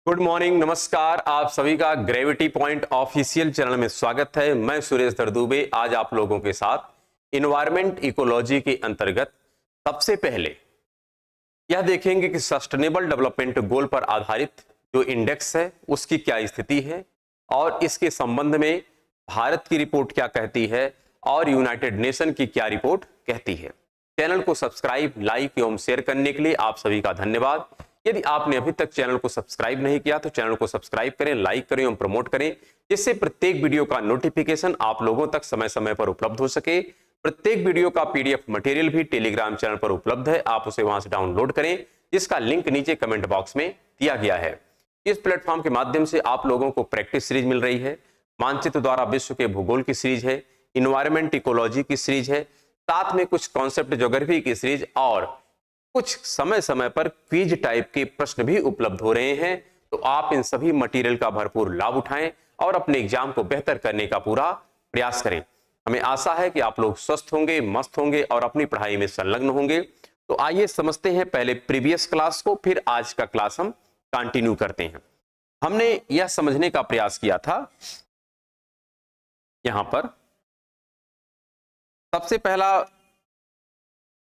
Good morning, नमस्कार। आप सभी का ग्रेविटी पॉइंट ऑफिशियल चैनल में स्वागत है। मैं सुरेश दरदुबे आज आप लोगों के साथ इन्वायरमेंट इकोलॉजी के अंतर्गत सबसे पहले यह देखेंगे कि सस्टेनेबल डेवलपमेंट गोल पर आधारित जो इंडेक्स है उसकी क्या स्थिति है और इसके संबंध में भारत की रिपोर्ट क्या कहती है और यूनाइटेड नेशन की क्या रिपोर्ट कहती है। चैनल को सब्सक्राइब, लाइक एवं शेयर करने के लिए आप सभी का धन्यवाद। यदि आपने अभी तक चैनल को सब्सक्राइब नहीं किया तो चैनल को सब्सक्राइब करें, लाइक करें एवं प्रमोट करें, जिससे प्रत्येक वीडियो का नोटिफिकेशन आप लोगों तक समय समय पर उपलब्ध हो सके। प्रत्येक वीडियो का पीडीएफ मटेरियल भी टेलीग्राम चैनल पर उपलब्ध है, आप उसे वहां से डाउनलोड करें, जिसका लिंक नीचे कमेंट बॉक्स में दिया गया है। इस प्लेटफॉर्म के माध्यम से आप लोगों को प्रैक्टिस सीरीज मिल रही है, मानचित्र द्वारा विश्व के भूगोल की सीरीज है, इन्वायरमेंट इकोलॉजी की सीरीज है, साथ में कुछ कॉन्सेप्ट ज्योग्राफी की सीरीज और कुछ समय समय पर क्विज टाइप के प्रश्न भी उपलब्ध हो रहे हैं। तो आप इन सभी मटेरियल का भरपूर लाभ उठाएं और अपने एग्जाम को बेहतर करने का पूरा प्रयास करें। हमें आशा है कि आप लोग स्वस्थ होंगे, मस्त होंगे और अपनी पढ़ाई में संलग्न होंगे। तो आइए समझते हैं पहले प्रीवियस क्लास को, फिर आज का क्लास हम कंटिन्यू करते हैं। हमने यह समझने का प्रयास किया था, यहां पर सबसे पहला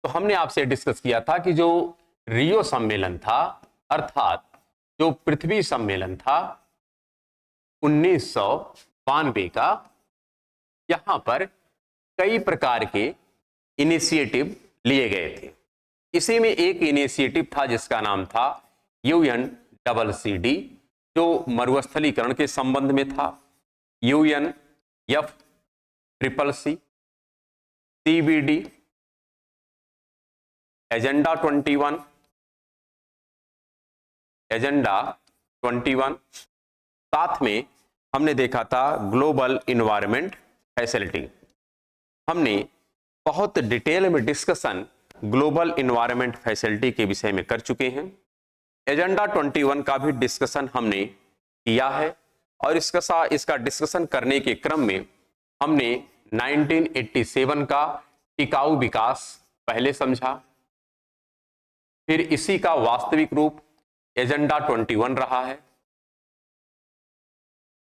तो हमने आपसे डिस्कस किया था कि जो रियो सम्मेलन था, अर्थात जो पृथ्वी सम्मेलन था 1992 का, यहां पर कई प्रकार के इनिशिएटिव लिए गए थे। इसी में एक इनिशिएटिव था जिसका नाम था UNCCD, जो मरुस्थलीकरण के संबंध में था। UNFCCC, CBD, एजेंडा 21, साथ में हमने देखा था ग्लोबल इन्वायरमेंट फैसिलिटी। हमने बहुत डिटेल में डिस्कशन ग्लोबल इन्वायरमेंट फैसिलिटी के विषय में कर चुके हैं। एजेंडा 21 का भी डिस्कशन हमने किया है और इसका डिस्कशन करने के क्रम में हमने 1987 का टिकाऊ विकास पहले समझा, फिर इसी का वास्तविक रूप एजेंडा 21 रहा है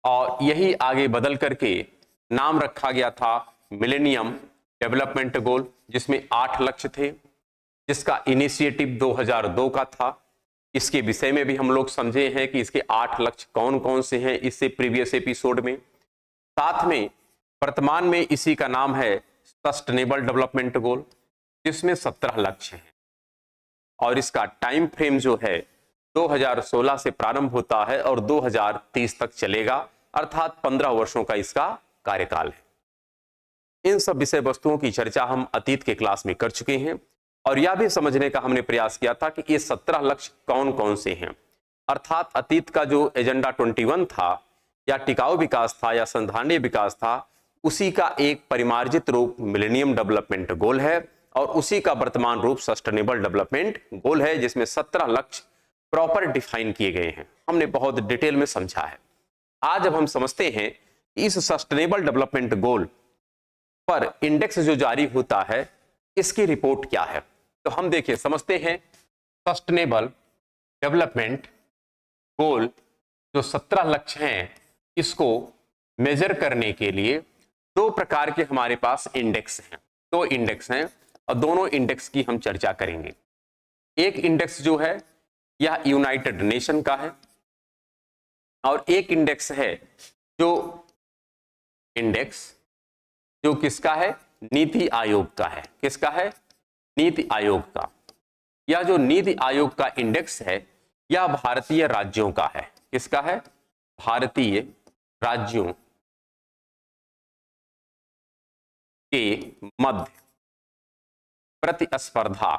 और यही आगे बदल करके नाम रखा गया था मिलेनियम डेवलपमेंट गोल, जिसमें 8 लक्ष्य थे, जिसका इनिशिएटिव 2002 का था। इसके विषय में भी हम लोग समझे हैं कि इसके 8 लक्ष्य कौन कौन से हैं इससे प्रीवियस एपिसोड में। साथ में वर्तमान में इसी का नाम है सस्टेनेबल डेवलपमेंट गोल, जिसमें 17 लक्ष्य हैं और इसका टाइम फ्रेम जो है 2016 से प्रारंभ होता है और 2030 तक चलेगा, अर्थात 15 वर्षों का इसका कार्यकाल है। इन सब विषय वस्तुओं की चर्चा हम अतीत के क्लास में कर चुके हैं और यह भी समझने का हमने प्रयास किया था कि ये 17 लक्ष्य कौन कौन से हैं, अर्थात अतीत का जो एजेंडा 21 था या टिकाऊ विकास था या संधारणीय विकास था, उसी का एक परिमार्जित रूप मिलेनियम डेवलपमेंट गोल है और उसी का वर्तमान रूप सस्टेनेबल डेवलपमेंट गोल है, जिसमें 17 लक्ष्य प्रॉपर डिफाइन किए गए हैं। हमने बहुत डिटेल में समझा है। आज अब हम समझते हैं इस सस्टेनेबल डेवलपमेंट गोल पर इंडेक्स जो जारी होता है इसकी रिपोर्ट क्या है। तो हम देखिए समझते हैं सस्टेनेबल डेवलपमेंट गोल जो 17 लक्ष्य हैं, इसको मेजर करने के लिए 2 प्रकार के हमारे पास इंडेक्स हैं। 2 इंडेक्स हैं और दोनों इंडेक्स की हम चर्चा करेंगे। एक इंडेक्स जो है यह यूनाइटेड नेशन का है और एक इंडेक्स है जो किसका है, नीति आयोग का है। किसका है, नीति आयोग का। यह जो नीति आयोग का इंडेक्स है यह भारतीय राज्यों का है। किसका है, भारतीय राज्यों के मध्य प्रतिस्पर्धा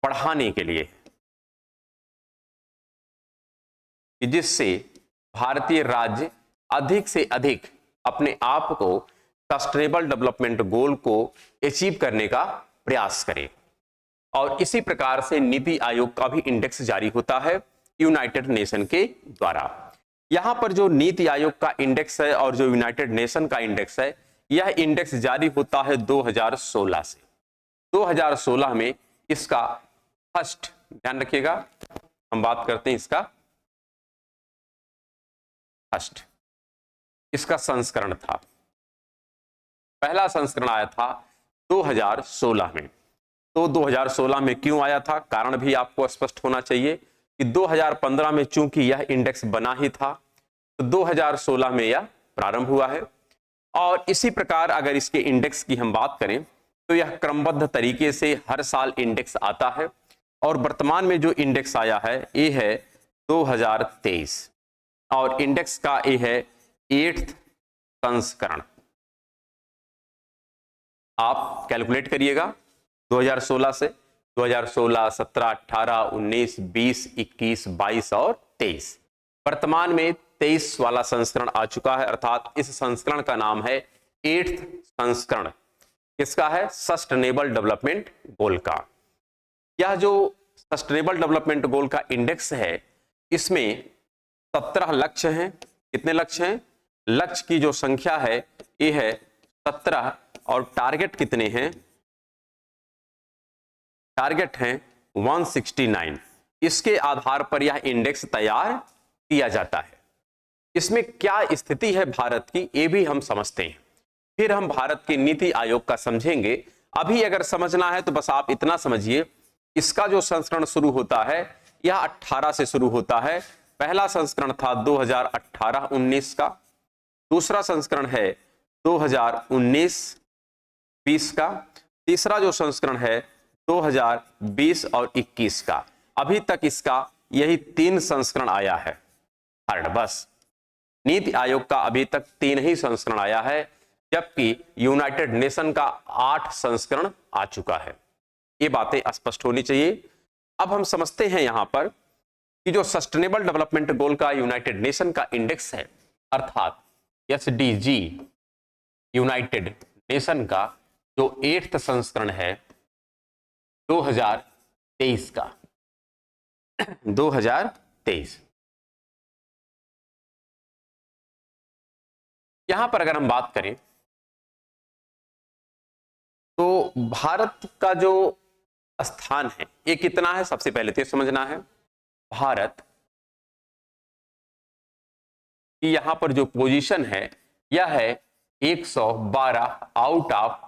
बढ़ाने के लिए, जिससे भारतीय राज्य अधिक से अधिक अपने आप को सस्टेनेबल डेवलपमेंट गोल को अचीव करने का प्रयास करें। और इसी प्रकार से नीति आयोग का भी इंडेक्स जारी होता है यूनाइटेड नेशन के द्वारा। यहां पर जो नीति आयोग का इंडेक्स है और जो यूनाइटेड नेशन का इंडेक्स है, यह इंडेक्स जारी होता है 2016 से। 2016 में इसका फर्स्ट ध्यान रखिएगा। हम बात करते हैं इसका फर्स्ट, इसका संस्करण था, पहला संस्करण आया था 2016 में। तो 2016 में क्यों आया था, कारण भी आपको स्पष्ट होना चाहिए कि 2015 में चूंकि यह इंडेक्स बना ही था, तो 2016 में यह प्रारंभ हुआ है। और इसी प्रकार अगर इसके इंडेक्स की हम बात करें तो यह क्रमबद्ध तरीके से हर साल इंडेक्स आता है, और वर्तमान में जो इंडेक्स आया है ये है 2023, और इंडेक्स का ये है 8th संस्करण। आप कैलकुलेट करिएगा 2016 से 2016, 17, 18, 19, 20, 21, 22 और 23। वर्तमान में 23 वाला संस्करण आ चुका है, अर्थात इस संस्करण का नाम है 8th संस्करण। किसका है? सस्टेनेबल डेवलपमेंट गोल का। यह जो सस्टेनेबल डेवलपमेंट गोल का इंडेक्स है, इसमें 17 लक्ष्य हैं। कितने लक्ष्य हैं? लक्ष्य की जो संख्या है ये है 17, और टारगेट कितने हैं? टारगेट हैं 169। इसके आधार पर यह इंडेक्स तैयार किया जाता है। इसमें क्या स्थिति है भारत की, ये भी हम समझते हैं, फिर हम भारत के नीति आयोग का समझेंगे। अभी अगर समझना है तो बस आप इतना समझिए, इसका जो संस्करण शुरू होता है यह 18 से शुरू होता है। पहला संस्करण था 2018-19 का, दूसरा संस्करण है 2019-20 का, तीसरा जो संस्करण है 2020 और 21 का। अभी तक इसका यही 3 संस्करण आया है, थर्ड बस। नीति आयोग का अभी तक 3 ही संस्करण आया है, जबकि यूनाइटेड नेशन का 8 संस्करण आ चुका है। ये बातें स्पष्ट होनी चाहिए। अब हम समझते हैं यहां पर कि जो सस्टेनेबल डेवलपमेंट गोल का यूनाइटेड नेशन का इंडेक्स है, अर्थात SDG, यूनाइटेड नेशन का जो 8th संस्करण है 2023 का, 2023। यहां पर अगर हम बात करें तो भारत का जो स्थान है ये कितना है, सबसे पहले तो समझना है। भारत की यहां पर जो पोजीशन है यह है 112 आउट ऑफ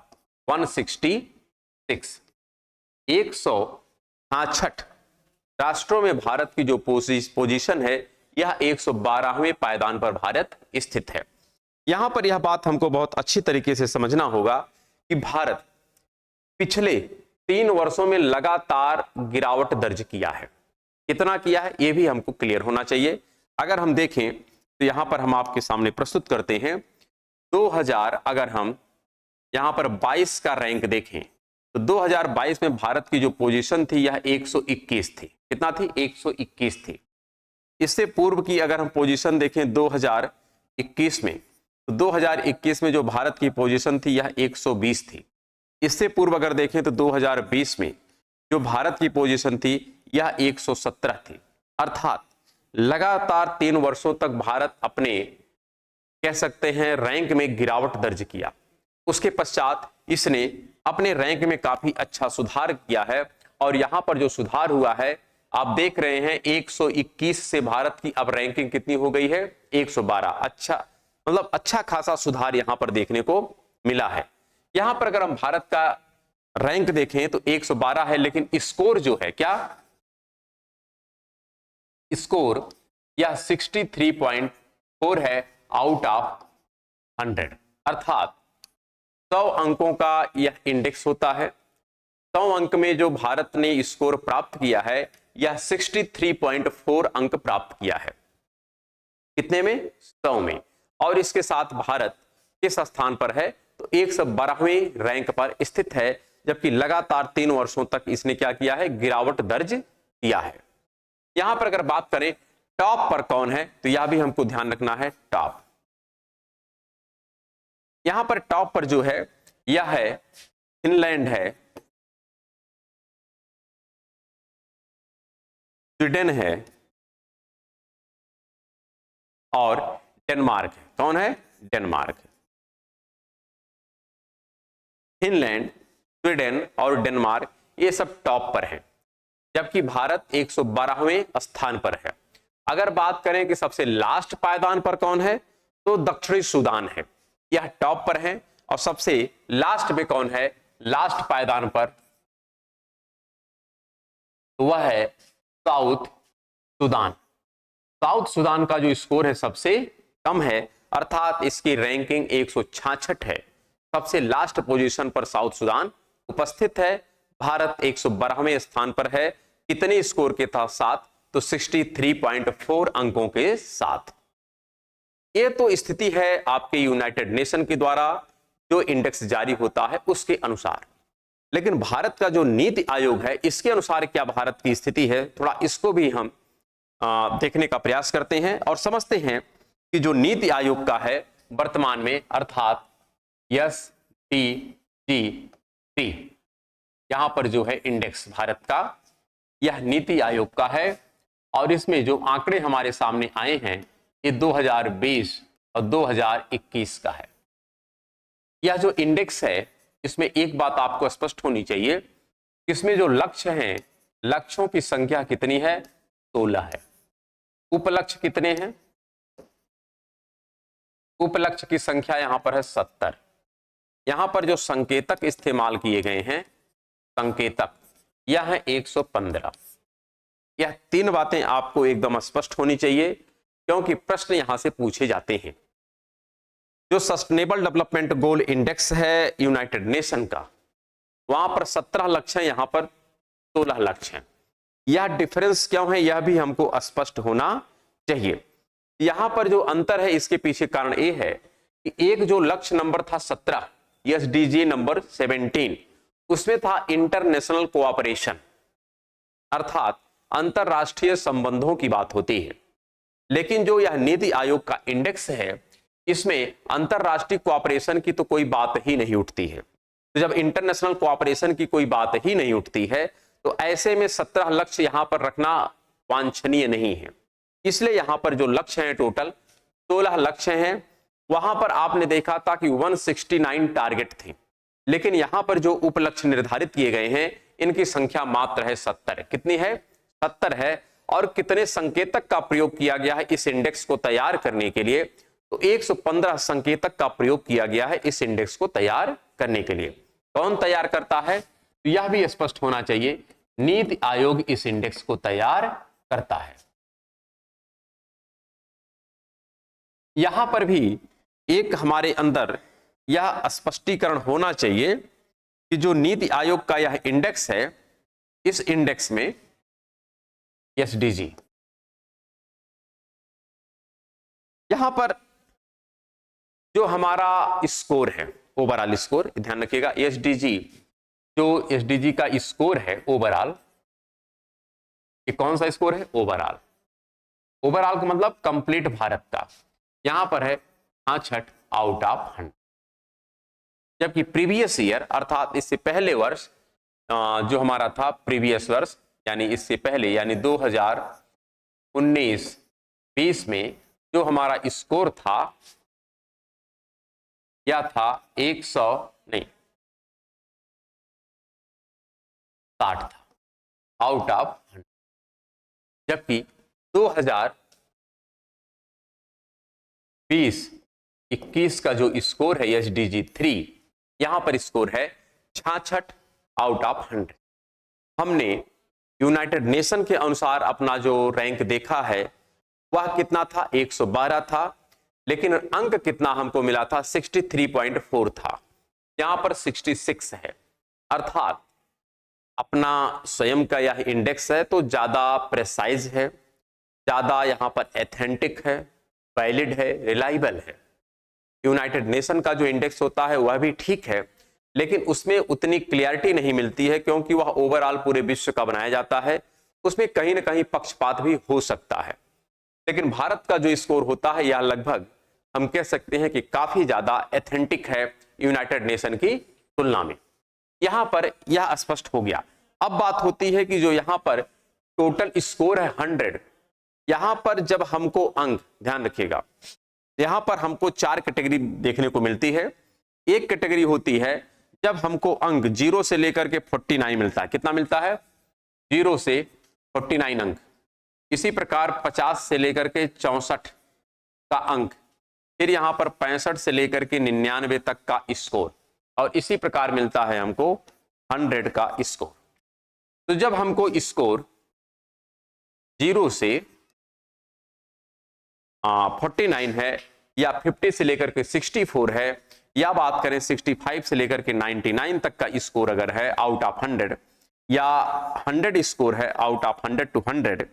166। 166 राष्ट्रों में भारत की जो पोजीशन है यह 112वें पायदान पर भारत स्थित है। यहां पर यह बात हमको बहुत अच्छी तरीके से समझना होगा कि भारत पिछले 3 वर्षों में लगातार गिरावट दर्ज किया है। कितना किया है ये भी हमको क्लियर होना चाहिए। अगर हम देखें तो यहां पर हम आपके सामने प्रस्तुत करते हैं 2000, अगर हम यहां पर 22 का रैंक देखें तो 2022 में भारत की जो पोजीशन थी यह 121 थी। कितना थी? 121 थी। इससे पूर्व की अगर हम पोजीशन देखें 2021 में, तो 2021 में जो भारत की पोजीशन थी यह 120 थी। इससे पूर्व अगर देखें तो 2020 में जो भारत की पोजीशन थी यह 117 थी। अर्थात लगातार 3 वर्षों तक भारत अपने कह सकते हैं रैंक में गिरावट दर्ज किया। उसके पश्चात इसने अपने रैंक में काफी अच्छा सुधार किया है, और यहां पर जो सुधार हुआ है आप देख रहे हैं 121 से भारत की अब रैंकिंग कितनी हो गई है? 112। अच्छा, मतलब अच्छा खासा सुधार यहां पर देखने को मिला है। यहां पर अगर हम भारत का रैंक देखें तो 112 है, लेकिन स्कोर जो है, क्या स्कोर, यह 63.4 है आउट ऑफ 100। अर्थात 100 अंकों का यह इंडेक्स होता है। 100 अंक में जो भारत ने स्कोर प्राप्त किया है यह 63.4 अंक प्राप्त किया है। कितने में? 100 में। और इसके साथ भारत किस स्थान पर है? तो 112वें रैंक पर स्थित है, जबकि लगातार 3 वर्षों तक इसने क्या किया है? गिरावट दर्ज किया है। यहां पर अगर बात करें टॉप पर कौन है, तो यह भी हमको ध्यान रखना है। टॉप, यहां पर टॉप पर जो है यह है फिनलैंड है, स्वीडन है और डेनमार्क है। कौन है? डेनमार्क। फिनलैंड, स्वीडन और डेनमार्क ये सब टॉप पर हैं। जबकि भारत 112वें स्थान पर है। अगर बात करें कि सबसे लास्ट पायदान पर कौन है, तो दक्षिणी सूडान है, यह टॉप पर है। और सबसे लास्ट में कौन है, लास्ट पायदान पर, वह है साउथ सूडान। साउथ सूडान का जो स्कोर है सबसे कम है, अर्थात इसकी रैंकिंग 166 है। सबसे लास्ट पोजीशन पर साउथ सूडान उपस्थित है। भारत 112वें स्थान पर है। कितने स्कोर के साथ, तो 63.4 अंकों के साथ। ये तो स्थिति है आपके यूनाइटेड नेशन के द्वारा जो इंडेक्स जारी होता है उसके अनुसार। लेकिन भारत का जो नीति आयोग है, इसके अनुसार क्या भारत की स्थिति है, थोड़ा इसको भी हम देखने का प्रयास करते हैं और समझते हैं कि जो नीति आयोग का है वर्तमान में, अर्थात SDG3, यहां पर जो है इंडेक्स भारत का, यह नीति आयोग का है। और इसमें जो आंकड़े हमारे सामने आए हैं ये 2020 और 2021 का है। यह जो इंडेक्स है इसमें एक बात आपको स्पष्ट होनी चाहिए, इसमें जो लक्ष्य हैं, लक्ष्यों की संख्या कितनी है, 16 है। उपलक्ष्य कितने हैं, उपलक्ष्य की संख्या यहां पर है 70। यहां पर जो संकेतक इस्तेमाल किए गए हैं, संकेतक, यह है 115। यह 3 बातें आपको एकदम स्पष्ट होनी चाहिए, क्योंकि प्रश्न यहां से पूछे जाते हैं। जो सस्टेनेबल डेवलपमेंट गोल इंडेक्स है यूनाइटेड नेशन का, वहां पर 17 लक्ष्य हैं, यहां पर 16 लक्ष्य हैं। यह डिफरेंस क्यों है, यह भी हमको स्पष्ट होना चाहिए। यहां पर जो अंतर है इसके पीछे कारण यह है कि एक जो लक्ष्य नंबर था 17, SDG नंबर 17, उसमें था इंटरनेशनल कोऑपरेशन, अर्थात अंतरराष्ट्रीय संबंधों की बात होती है। लेकिन जो यह नीति आयोग का इंडेक्स है, इसमें अंतरराष्ट्रीय कोऑपरेशन की तो कोई बात ही नहीं उठती है। तो जब इंटरनेशनल कोऑपरेशन की कोई बात ही नहीं उठती है, तो ऐसे में 17 लक्ष्य यहां पर रखना वांछनीय नहीं है। इसलिए यहां पर जो लक्ष्य हैं, टोटल 16 लक्ष्य हैं। वहां पर आपने देखा था कि 169 टारगेट थे, लेकिन यहां पर जो उपलक्ष्य निर्धारित किए गए हैं, इनकी संख्या मात्र है 70। कितनी है, 70 है। और कितने संकेतक का प्रयोग किया गया है इस इंडेक्स को तैयार करने के लिए, तो 115 संकेतक का प्रयोग किया गया है इस इंडेक्स को तैयार करने के लिए। कौन तैयार करता है, तो यह भी स्पष्ट होना चाहिए, नीति आयोग इस इंडेक्स को तैयार करता है। यहां पर भी एक हमारे अंदर यह स्पष्टीकरण होना चाहिए कि जो नीति आयोग का यह इंडेक्स है, इस इंडेक्स में SDG, यहां पर जो हमारा स्कोर है, ओवरऑल स्कोर, ध्यान रखिएगा, SDG, जो SDG का स्कोर है ओवरऑल, ये कौन सा स्कोर है, ओवरऑल। ओवरऑल का मतलब कंप्लीट भारत का, यहां पर है 66 आउट ऑफ 100। जबकि प्रीवियस ईयर, अर्थात इससे पहले वर्ष, जो हमारा था प्रीवियस वर्ष, यानी इससे पहले, यानी 2019-20 में जो हमारा स्कोर था, यह था 60 था आउट ऑफ 100। जबकि 2020-21 का जो स्कोर है SDG3, यहां पर स्कोर है 66 आउट ऑफ 100। हमने यूनाइटेड नेशन के अनुसार अपना जो रैंक देखा है वह कितना था, 112 था, लेकिन अंक कितना हमको मिला था, 63.4 था। यहां पर 66 है, अर्थात अपना स्वयं का यह इंडेक्स है तो ज्यादा प्रेसाइज है, ज्यादा यहां पर एथेंटिक है, वैलिड है, रिलायबल है। यूनाइटेड नेशन का जो इंडेक्स होता है वह भी ठीक है, लेकिन उसमें उतनी क्लियरिटी नहीं मिलती है, क्योंकि वह ओवरऑल पूरे विश्व का बनाया जाता है, उसमें कहीं ना कहीं पक्षपात भी हो सकता है। लेकिन भारत का जो स्कोर होता है, यह लगभग हम कह सकते हैं कि काफी ज्यादा एथेंटिक है यूनाइटेड नेशन की तुलना में। यहां पर यह स्पष्ट हो गया। अब बात होती है कि जो यहां पर टोटल स्कोर है 100, यहां पर जब हमको अंक, ध्यान रखिएगा, यहां पर हमको 4 कैटेगरी देखने को मिलती है। एक कैटेगरी होती है जब हमको अंक 0 से लेकर के 49 मिलता है। कितना मिलता है, 0 से 49 अंक, इसी प्रकार 50 से लेकर के 64 का अंक, फिर यहां पर 65 से लेकर के 99 तक का स्कोर, और इसी प्रकार मिलता है हमको 100 का स्कोर। तो जब हमको स्कोर 0 से 49 है, या 50 से लेकर के 64 है, या बात करें 65 से लेकर के 99 तक का स्कोर अगर है आउट ऑफ 100, या 100 स्कोर है आउट ऑफ 100 to 100,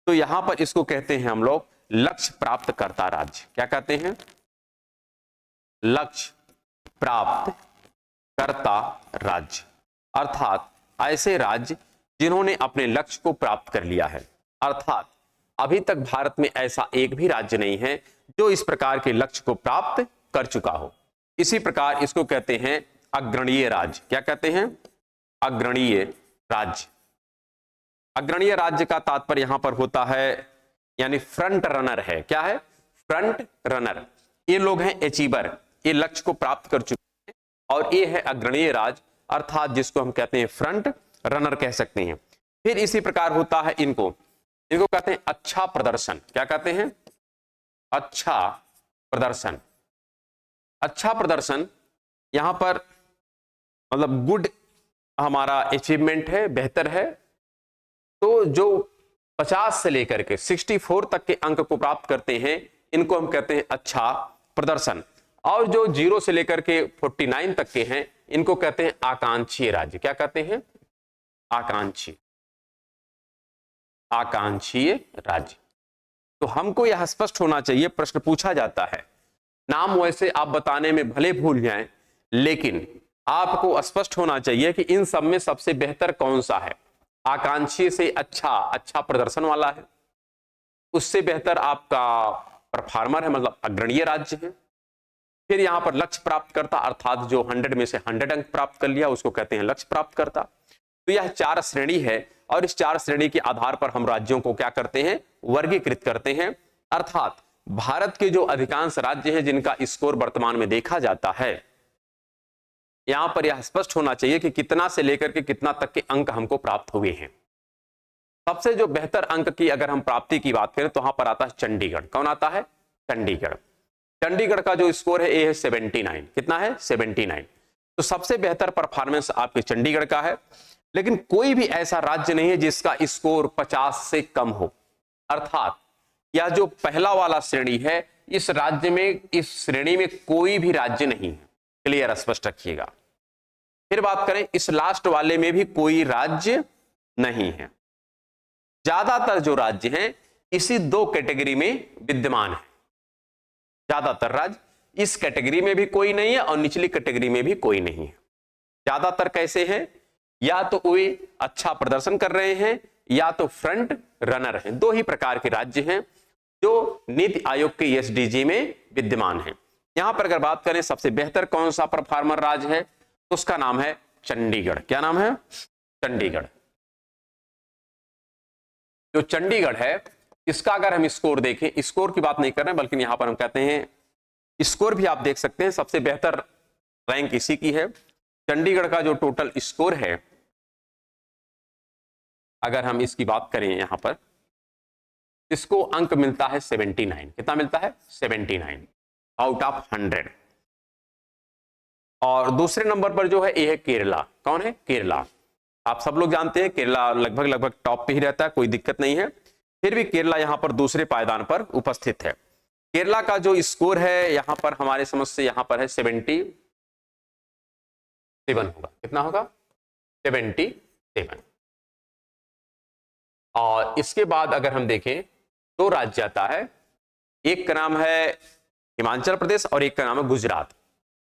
तो यहां पर इसको कहते हैं हम लोग लक्ष्य प्राप्त करता राज्य। क्या कहते हैं? लक्ष्य प्राप्त करता राज्य, अर्थात ऐसे राज्य जिन्होंने अपने लक्ष्य को प्राप्त कर लिया है। अर्थात अभी तक भारत में ऐसा एक भी राज्य नहीं है जो इस प्रकार के लक्ष्य को प्राप्त कर चुका हो। इसी प्रकार इसको कहते हैं अग्रणीय राज्य। क्या कहते हैं? अग्रणीय राज्य। अग्रणीय राज्य का तात्पर्य यहां पर होता है यानी फ्रंट रनर है। क्या है? Front runner. ये लोग हैं अचीवर, ये लक्ष्य को प्राप्त कर चुके हैं, और ये है अग्रणीय राज्य, अर्थात जिसको हम कहते हैं फ्रंट रनर कह सकते हैं। फिर इसी प्रकार होता है इनको कहते हैं अच्छा प्रदर्शन। क्या कहते हैं? अच्छा प्रदर्शन। अच्छा प्रदर्शन यहां पर मतलब गुड हमारा अचीवमेंट है, बेहतर है। तो जो 50 से लेकर के 64 तक के अंक को प्राप्त करते हैं, इनको हम कहते हैं अच्छा प्रदर्शन। और जो 0 से लेकर के 49 तक के हैं, इनको कहते हैं आकांक्षीय राज्य। क्या कहते हैं? आकांक्षी, आकांक्षीय राज्य। तो हमको यह स्पष्ट होना चाहिए, प्रश्न पूछा जाता है, नाम वैसे आप बताने में भले भूल जाएं, लेकिन आपको स्पष्ट होना चाहिए कि इन सब में सबसे बेहतर कौन सा है। आकांक्षी से अच्छा प्रदर्शन वाला है, उससे बेहतर आपका परफॉर्मर है, मतलब अग्रणीय राज्य है। फिर यहां पर लक्ष्य प्राप्त करता, अर्थात जो 100 में से 100 अंक प्राप्त कर लिया उसको कहते हैं लक्ष्य प्राप्त करता। तो यह 4 श्रेणी है, और इस 4 श्रेणी के आधार पर हम राज्यों को क्या करते हैं? वर्गीकृत करते हैं। अर्थात भारत के जो अधिकांश राज्य हैं जिनका स्कोर वर्तमान में देखा जाता है, यहां पर यह स्पष्ट होना चाहिए कि कितना से लेकर के कितना तक के अंक हमको प्राप्त हुए हैं। सबसे जो बेहतर अंक की अगर हम प्राप्ति की बात करें तो वहां पर आता है चंडीगढ़। कौन आता है? चंडीगढ़। चंडीगढ़ का जो स्कोर है ये है 79। कितना है? 79। तो सबसे बेहतर परफॉर्मेंस आपके चंडीगढ़ का है। लेकिन कोई भी ऐसा राज्य नहीं है जिसका स्कोर 50 से कम हो। अर्थात यह जो पहला वाला श्रेणी है, इस राज्य में, इस श्रेणी में कोई भी राज्य नहीं है। क्लियर, स्पष्ट रखिएगा। फिर बात करें इस लास्ट वाले में भी कोई राज्य नहीं है। ज्यादातर जो राज्य हैं इसी 2 कैटेगरी में विद्यमान है। ज्यादातर राज्य इस कैटेगरी में भी कोई नहीं है और निचली कैटेगरी में भी कोई नहीं है। ज्यादातर कैसे हैं? या तो वे अच्छा प्रदर्शन कर रहे हैं या तो फ्रंट रनर हैं। 2 ही प्रकार के राज्य हैं जो नीति आयोग के एसडीजी में विद्यमान हैं। यहां पर अगर बात करें सबसे बेहतर कौन सा परफॉर्मर राज्य है, तो उसका नाम है चंडीगढ़। क्या नाम है? चंडीगढ़। जो चंडीगढ़ है इसका अगर हम स्कोर देखें, स्कोर की बात नहीं कर रहे हैं बल्कि यहां पर हम कहते हैं स्कोर भी आप देख सकते हैं, सबसे बेहतर रैंक इसी की है। चंडीगढ़ का जो टोटल स्कोर है, अगर हम इसकी बात करें यहां पर, इसको अंक मिलता है 79। कितना मिलता है? 79 आउट ऑफ 100। और दूसरे नंबर पर जो है ये है केरला। कौन है? केरला। आप सब लोग जानते हैं केरला लगभग टॉप पे ही रहता है, कोई दिक्कत नहीं है। फिर भी केरला यहां पर दूसरे पायदान पर उपस्थित है। केरला का जो स्कोर है यहां पर हमारे समझ से यहां पर है 77 होगा। कितना होगा? 77। और इसके बाद अगर हम देखें 2 राज्य आता है, एक का नाम है हिमाचल प्रदेश और एक का नाम है गुजरात।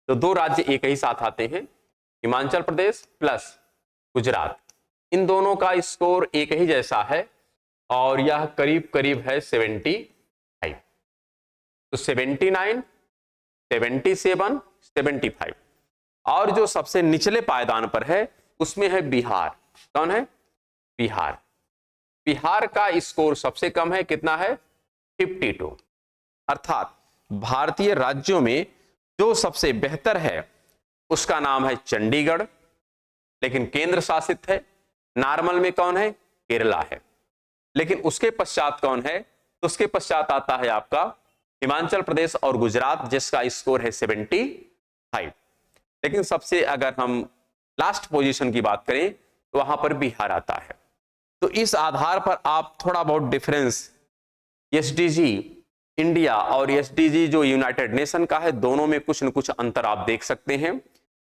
तो 2 राज्य एक ही साथ आते हैं, हिमाचल प्रदेश प्लस गुजरात। इन दोनों का स्कोर एक ही जैसा है और यह करीब करीब है 75। तो 79, 77, 75। और जो सबसे निचले पायदान पर है उसमें है बिहार। कौन है? बिहार। बिहार का स्कोर सबसे कम है। कितना है? 52। अर्थात भारतीय राज्यों में जो सबसे बेहतर है उसका नाम है चंडीगढ़, लेकिन केंद्र शासित है। नॉर्मल में कौन है? केरला है। लेकिन उसके पश्चात कौन है? तो उसके पश्चात आता है आपका हिमाचल प्रदेश और गुजरात, जिसका स्कोर है 75। लेकिन सबसे अगर हम लास्ट पोजीशन की बात करें तो वहां पर बिहार आता है। तो इस आधार पर आप थोड़ा बहुत डिफरेंस एसडीजी इंडिया और एसडीजी जो यूनाइटेड नेशन का है, दोनों में कुछ न कुछ अंतर आप देख सकते हैं।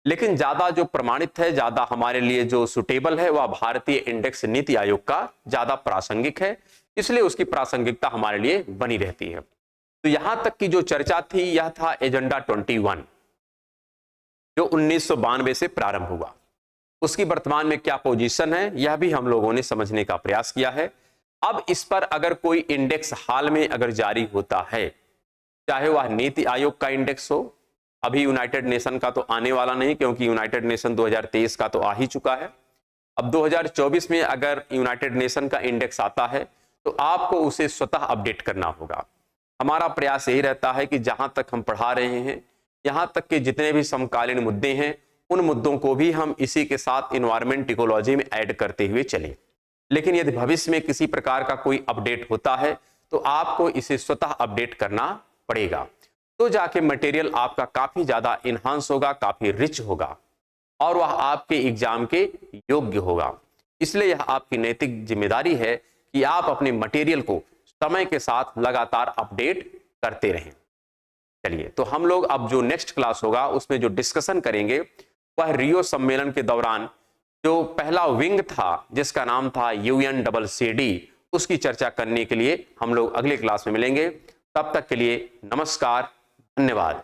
लेकिन ज्यादा जो प्रमाणित है, ज्यादा हमारे लिए जो सुटेबल है, वह भारतीय इंडेक्स नीति आयोग का ज्यादा प्रासंगिक है, इसलिए उसकी प्रासंगिकता हमारे लिए बनी रहती है। तो यहां तक की जो चर्चा थी, यह था एजेंडा 21 जो 1992 से प्रारंभ हुआ। उसकी वर्तमान में क्या पोजीशन है, यह भी हम लोगों ने समझने का प्रयास किया है। अब इस पर अगर कोई इंडेक्स हाल में अगर जारी होता है, चाहे वह नीति आयोग का इंडेक्स हो, अभी यूनाइटेड नेशन का तो आने वाला नहीं, क्योंकि यूनाइटेड नेशन 2023 का तो आ ही चुका है। अब 2024 में अगर यूनाइटेड नेशन का इंडेक्स आता है तो आपको उसे स्वतः अपडेट करना होगा। हमारा प्रयास यही रहता है कि जहां तक हम पढ़ा रहे हैं, यहां तक के जितने भी समकालीन मुद्दे हैं, उन मुद्दों को भी हम इसी के साथ इन्वायरमेंट इकोलॉजी में ऐड करते हुए चलें। लेकिन यदि भविष्य में किसी प्रकार का कोई अपडेट होता है तो आपको इसे स्वतः अपडेट करना पड़ेगा, तो जाके मटेरियल आपका काफी ज्यादा इन्हांस होगा, काफी रिच होगा और वह आपके एग्जाम के योग्य होगा। इसलिए यह आपकी नैतिक जिम्मेदारी है कि आप अपने मटेरियल को समय के साथ लगातार अपडेट करते रहें। चलिए, तो हम लोग अब जो नेक्स्ट क्लास होगा उसमें जो डिस्कशन करेंगे वह रियो सम्मेलन के दौरान जो पहला विंग था जिसका नाम था UNCCD, उसकी चर्चा करने के लिए हम लोग अगले क्लास में मिलेंगे। तब तक के लिए नमस्कार, धन्यवाद।